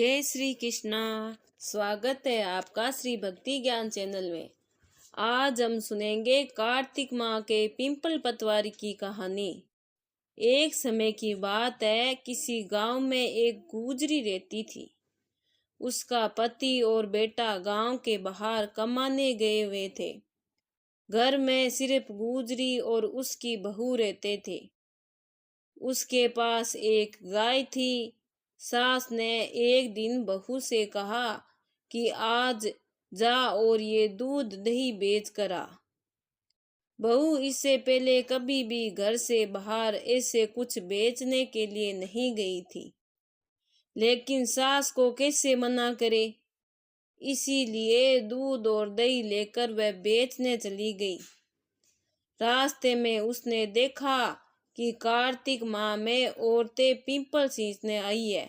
जय श्री कृष्णा। स्वागत है आपका श्री भक्ति ज्ञान चैनल में। आज हम सुनेंगे कार्तिक माह के पिंपल पतवारी की कहानी। एक समय की बात है, किसी गांव में एक गुजरी रहती थी। उसका पति और बेटा गांव के बाहर कमाने गए हुए थे। घर में सिर्फ गुजरी और उसकी बहू रहते थे। उसके पास एक गाय थी। सास ने एक दिन बहू से कहा कि आज जा और ये दूध दही बेच कर आ। बहू इससे पहले कभी भी घर से बाहर ऐसे कुछ बेचने के लिए नहीं गई थी, लेकिन सास को कैसे मना करे, इसीलिए दूध और दही लेकर वह बेचने चली गई। रास्ते में उसने देखा कि कार्तिक माह में औरतें पीपल सींचने आई है।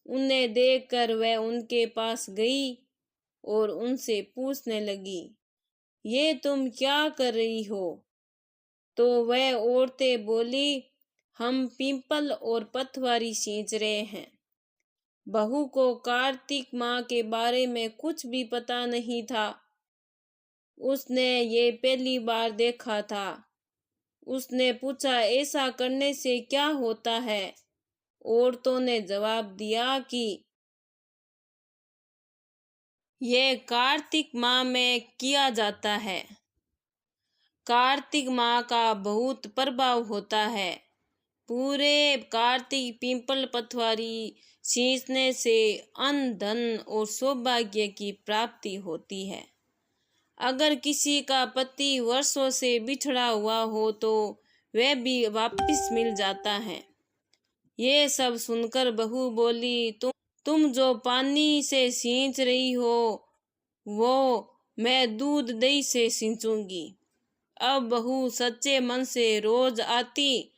उन्हें देखकर वह उनके पास गई और उनसे पूछने लगी, ये तुम क्या कर रही हो? तो वह औरतें बोली, हम पीपल और पतवारी सींच रहे हैं। बहू को कार्तिक माह के बारे में कुछ भी पता नहीं था। उसने ये पहली बार देखा था। उसने पूछा, ऐसा करने से क्या होता है? औरतों ने जवाब दिया कि ये कार्तिक माह में किया जाता है। कार्तिक माह का बहुत प्रभाव होता है। पूरे कार्तिक पीपल पतवारी सींचने से अन्न धन और सौभाग्य की प्राप्ति होती है। अगर किसी का पति वर्षों से बिछड़ा हुआ हो तो वह भी वापस मिल जाता है। ये सब सुनकर बहू बोली, तुम जो पानी से सींच रही हो वो मैं दूध दही से सींचूंगी। अब बहू सच्चे मन से रोज आती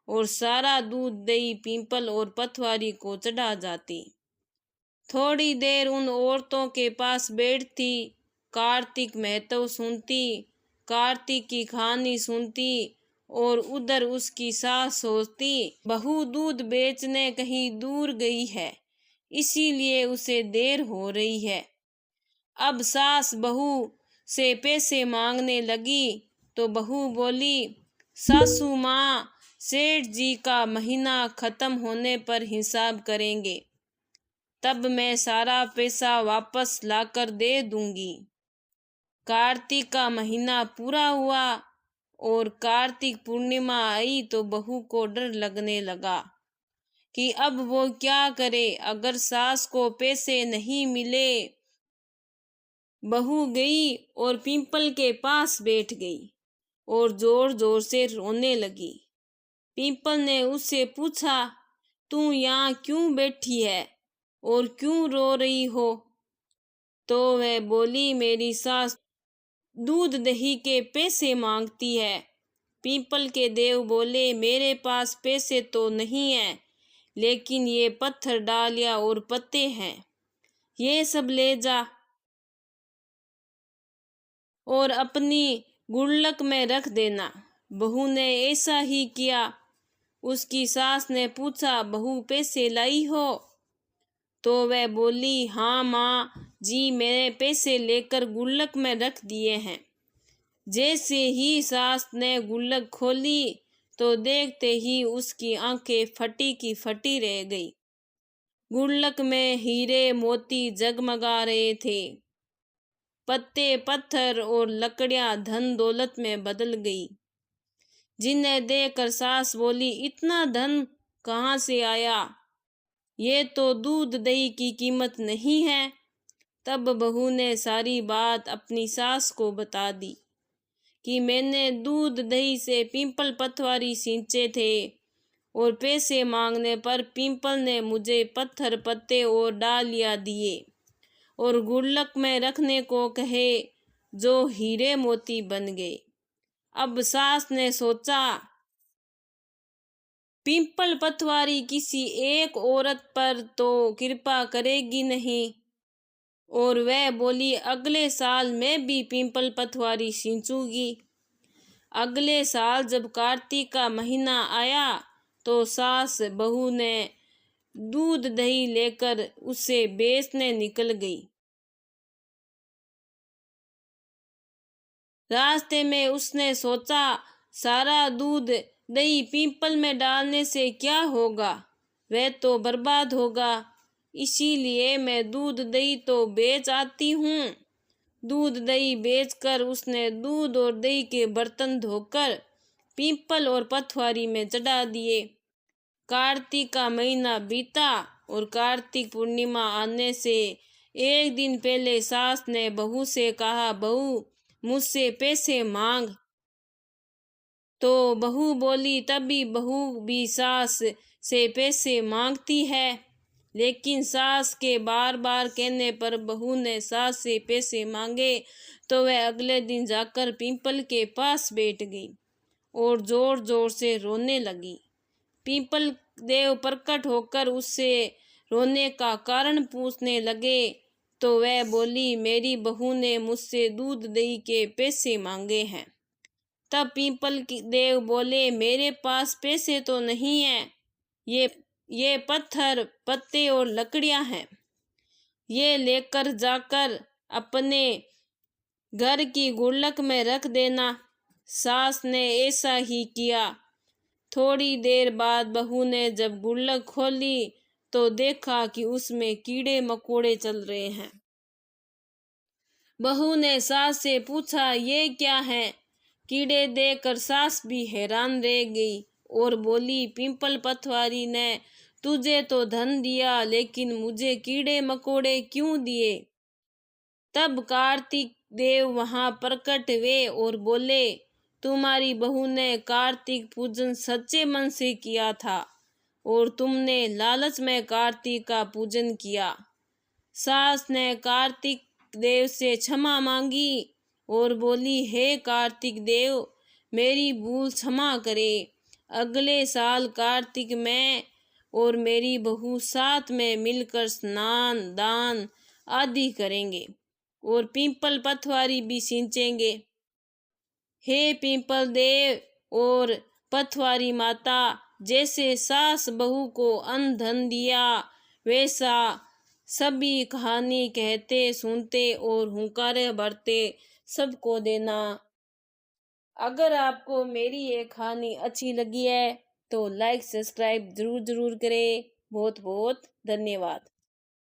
और सारा दूध दही पीपल और पतवारी को चढ़ा जाती। थोड़ी देर उन औरतों के पास बैठती, कार्तिक महत्व सुनती, कार्तिक की कहानी सुनती और उधर उसकी सास सोचती, बहू दूध बेचने कहीं दूर गई है, इसीलिए उसे देर हो रही है। अब सास बहू से पैसे मांगने लगी तो बहू बोली, सासू माँ, सेठ जी का महीना खत्म होने पर हिसाब करेंगे, तब मैं सारा पैसा वापस लाकर दे दूंगी। कार्तिक का महीना पूरा हुआ और कार्तिक पूर्णिमा आई तो बहू को डर लगने लगा कि अब वो क्या करे अगर सास को पैसे नहीं मिले। बहू गई और पीपल के पास बैठ गई और जोर जोर से रोने लगी। पीपल ने उससे पूछा, तू यहाँ क्यों बैठी है और क्यों रो रही हो? तो वह बोली, मेरी सास दूध दही के पैसे मांगती है। पीपल के देव बोले, मेरे पास पैसे तो नहीं है, लेकिन ये पत्थर डालियाँ और पत्ते हैं, ये सब ले जा और अपनी गुल्लक में रख देना। बहू ने ऐसा ही किया। उसकी सास ने पूछा, बहू पैसे लाई हो? तो वह बोली, हाँ माँ जी, मैंने पैसे लेकर गुल्लक में रख दिए हैं। जैसे ही सास ने गुल्लक खोली तो देखते ही उसकी आंखें फटी की फटी रह गई। गुल्लक में हीरे मोती जगमगा रहे थे। पत्ते पत्थर और लकड़ियां धन दौलत में बदल गई, जिन्हें देखकर सास बोली, इतना धन कहाँ से आया? ये तो दूध दही की कीमत नहीं है। तब बहू ने सारी बात अपनी सास को बता दी कि मैंने दूध दही से पीपल पतवारी सींचे थे और पैसे मांगने पर पीपल ने मुझे पत्थर पत्ते और डालियाँ दिए और गुल्लक में रखने को कहे, जो हीरे मोती बन गए। अब सास ने सोचा, पीपल पतवारी किसी एक औरत पर तो कृपा करेगी नहीं, और वह बोली, अगले साल मैं भी पीपल पतवारी सींचूंगी। अगले साल जब कार्तिक का महीना आया तो सास बहू ने दूध दही लेकर उसे बेचने निकल गई। रास्ते में उसने सोचा, सारा दूध दही पीपल में डालने से क्या होगा, वह तो बर्बाद होगा। इसीलिए मैं दूध दही तो बेच आती हूँ। दूध दही बेचकर उसने दूध और दही के बर्तन धोकर पीपल और पथवारी में चढ़ा दिए। कार्तिक का महीना बीता और कार्तिक पूर्णिमा आने से एक दिन पहले सास ने बहू से कहा, बहू मुझसे पैसे मांग। तो बहू बोली, तभी बहू भी सास से पैसे मांगती है। लेकिन सास के बार बार कहने पर बहू ने सास से पैसे मांगे तो वह अगले दिन जाकर पीपल के पास बैठ गई और जोर जोर से रोने लगी। पीपल देव प्रकट होकर उससे रोने का कारण पूछने लगे तो वह बोली, मेरी बहू ने मुझसे दूध दही के पैसे मांगे हैं। तब पीपल देव बोले, मेरे पास पैसे तो नहीं है, ये पत्थर पत्ते और लकड़ियां हैं, ये लेकर जाकर अपने घर की गुल्लक में रख देना। सास ने ऐसा ही किया। थोड़ी देर बाद बहू ने जब गुल्लक खोली तो देखा कि उसमें कीड़े मकोड़े चल रहे हैं। बहू ने सास से पूछा, ये क्या है? कीड़े देखकर सास भी हैरान रह गई और बोली, पीपल पथवारी ने तुझे तो धन दिया, लेकिन मुझे कीड़े मकोड़े क्यों दिए? तब कार्तिक देव वहां प्रकट हुए और बोले, तुम्हारी बहू ने कार्तिक पूजन सच्चे मन से किया था और तुमने लालच में कार्तिक का पूजन किया। सास ने कार्तिक देव से क्षमा मांगी और बोली, हे कार्तिक देव, मेरी भूल क्षमा करे। अगले साल कार्तिक में और मेरी बहू साथ में मिलकर स्नान दान आदि करेंगे और पीपल पथवारी भी सींचेंगे। हे पीपल देव और पथवारी माता, जैसे सास बहू को अन्न धन दिया, वैसा सभी कहानी कहते सुनते और हुंकारे भरते सबको देना। अगर आपको मेरी ये कहानी अच्छी लगी है तो लाइक सब्सक्राइब जरूर करें। बहुत बहुत धन्यवाद।